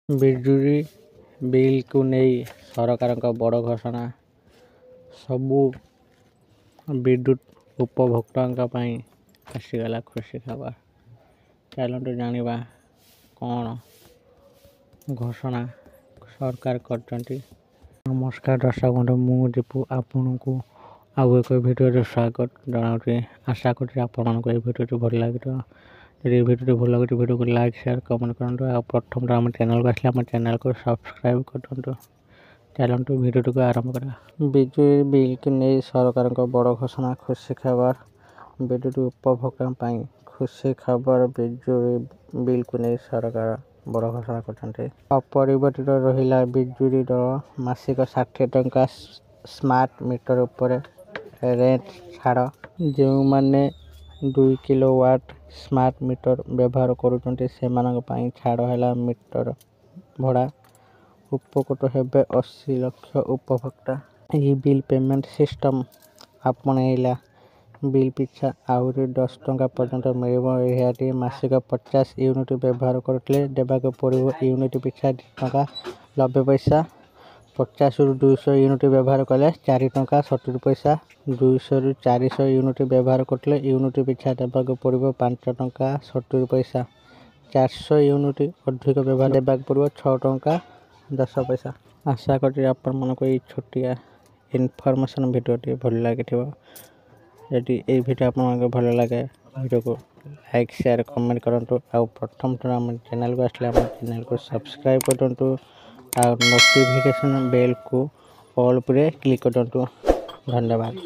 ବିଜୁଳି ବିଲ୍କୁ ନେଇ ସରକାରଙ୍କ ବଡ଼ ଘୋଷଣା। ସବୁ ବିଦ୍ୟୁତ୍ ଉପଭୋକ୍ତାଙ୍କ ପାଇଁ ଆସିଗଲା ଖୁସି ଖବର। ଚାଲନ୍ତୁ ଜାଣିବା କ'ଣ ଘୋଷଣା ସରକାର କରିଛନ୍ତି। ନମସ୍କାର ଦର୍ଶକ ବନ୍ଧୁ, ମୁଁ ଦୀପୁ ଆପଣଙ୍କୁ ଆଉ ଏକ ଭିଡ଼ିଓରେ ସ୍ୱାଗତ ଜଣାଉଛି। ଆଶା କରୁଛି ଆପଣମାନଙ୍କୁ ଏହି ଭିଡ଼ିଓଟି ଭଲ ଲାଗିଥିବ। ଯଦି ଏହି ଭିଡ଼ିଓଟି ଭଲ ଲାଗୁଛି ଭିଡ଼ିଓକୁ ଲାଇକ୍ ସେୟାର କମେଣ୍ଟ କରନ୍ତୁ। ଆଉ ପ୍ରଥମରୁ ଆମ ଚ୍ୟାନେଲକୁ ଆସିଲେ ଆମ ଚ୍ୟାନେଲକୁ ସବସ୍କ୍ରାଇବ୍ କରନ୍ତୁ। ଚାଲନ୍ତୁ ଭିଡ଼ିଓଟିକୁ ଆରମ୍ଭ କରିବା। ବିଜୁଳି ବିଲ୍କୁ ନେଇ ସରକାରଙ୍କ ବଡ଼ ଘୋଷଣା, ଖୁସି ଖବର। ବିଦ୍ୟୁତ୍ ଉପଭୋକ୍ତାଙ୍କ ପାଇଁ ଖୁସି ଖବର। ବିଜୁଳି ବିଲ୍କୁ ନେଇ ସରକାର ବଡ଼ ଘୋଷଣା କରିଛନ୍ତି। ଅପରିବର୍ତ୍ତିତ ରହିଲା ବିଜୁଳି ଦର। ମାସିକ 60 ଟଙ୍କା। ସ୍ମାର୍ଟ ମିଟର ଉପରେ ରେଣ୍ଟ ଛାଡ଼। ଯେଉଁମାନେ 2 କିଲୋୱାଟ୍ ସ୍ମାର୍ଟ ମିଟର ବ୍ୟବହାର କରୁଛନ୍ତି ସେମାନଙ୍କ ପାଇଁ ଛାଡ଼ ହେଲା ମିଟର ଭଡ଼ା। ଉପକୃତ ହେବେ 80 ଲକ୍ଷ ଉପଭୋକ୍ତା। ଏହି ବିଲ୍ ପେମେଣ୍ଟ ସିଷ୍ଟମ ଆପଣେଇଲା। ବିଲ୍ ପିଛା ଆହୁରି 10 ଟଙ୍କା ପର୍ଯ୍ୟନ୍ତ ମିଳିବ ରିହାତି। ମାସିକ 50 ୟୁନିଟ୍ ବ୍ୟବହାର କରୁଥିଲେ ଦେବାକୁ ପଡ଼ିବ ୟୁନିଟ୍ ପିଛା 2 ଟଙ୍କା 90 ପଇସା। 50ରୁ 200 ୟୁନିଟ୍ ବ୍ୟବହାର କଲେ 4 ଟଙ୍କା 70 ପଇସା। 200ରୁ 400 ୟୁନିଟ୍ ବ୍ୟବହାର କରୁଥିଲେ ୟୁନିଟ୍ ପିଛା ଦେବାକୁ ପଡ଼ିବ 5 ଟଙ୍କା 70 ପଇସା। 400 ୟୁନିଟ୍ ଅଧିକ ବ୍ୟବହାର ଦେବାକୁ ପଡ଼ିବ 6 ଟଙ୍କା 10 ପଇସା। ଆଶା କରୁଛି ଆପଣମାନଙ୍କୁ ଏହି ଛୋଟିଆ ଇନଫର୍ମେସନ୍ ଭିଡ଼ିଓଟି ଭଲ ଲାଗିଥିବ। ଯଦି ଏହି ଭିଡ଼ିଓ ଆପଣଙ୍କୁ ଭଲ ଲାଗେ ଭିଡ଼ିଓକୁ ଲାଇକ୍ ସେୟାର କମେଣ୍ଟ କରନ୍ତୁ। ଆଉ ପ୍ରଥମ ଥର ଆମ ଚ୍ୟାନେଲକୁ ଆସିଲେ ଆମ ଚ୍ୟାନେଲକୁ ସବସ୍କ୍ରାଇବ୍ କରନ୍ତୁ। ଆଉ ନୋଟିଫିକେସନ୍ ବେଲ୍କୁ ଅଲ୍ ଉପରେ କ୍ଲିକ୍ କରନ୍ତୁ। ଧନ୍ୟବାଦ।